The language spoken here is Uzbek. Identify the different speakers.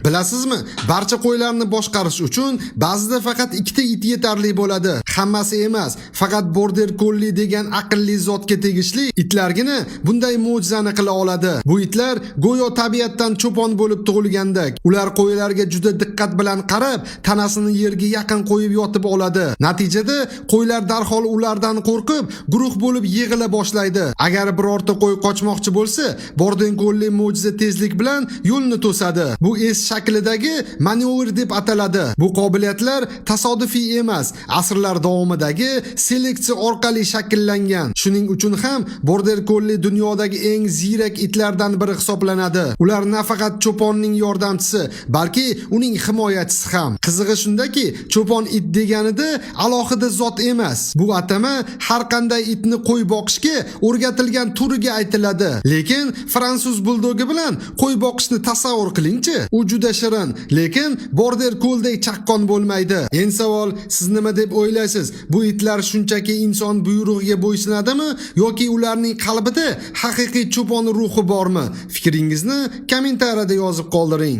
Speaker 1: Bilasizmi, barcha qo'ylarni boshqarish uchun ba'zida faqat ikkita it yetarli bo'ladi. Hammasi emas, faqat border collie degan aqlli zotga tegishli itlargina bunday mo'jizani qila oladi. Bu itlar go'yo tabiatdan cho'pon bo'lib tug'ilgandek. Ular qo'ylarga juda diqqat bilan qarab, tanasini yerga yaqin qo'yib yotib oladi. Natijada qo'ylar darhol ulardan qo'rqib, guruh bo'lib yig'ila boshlaydi. Agar birorta qo'y qochmoqchi bo'lsa, border collie mo'jiza tezlik bilan yo'lni to'sadi. Bu es shaklidagi manevr deb ataladi. Bu qobiliyatlar tasodifiy emas, asrlar davomidagi seleksiya orqali shakllangan. Shuning uchun ham border collie dunyodagi eng ziyrak itlardan biri hisoblanadi. Ular nafaqat cho'ponning yordamchisi, balki uning himoyachisi ham. Qizig'i shundaki, cho'pon it deganida alohida zot emas. Bu atama har qanday itni qo'y boqishga o'rgatilgan turiga aytiladi. Lekin fransuz buldogi bilan qo'y boqishni tasavvur qilingchi. U juda shirin, lekin border collie chaqqon bo'lmaydi. Endi savol, siz nima deb o'ylaysiz? Bu itlar shunchaki inson buyrug'iga bo'ysunadimi yoki ularning qalbida haqiqiy cho'pon ruhi bormi? Fikringizni kommentariyada yozib qoldiring.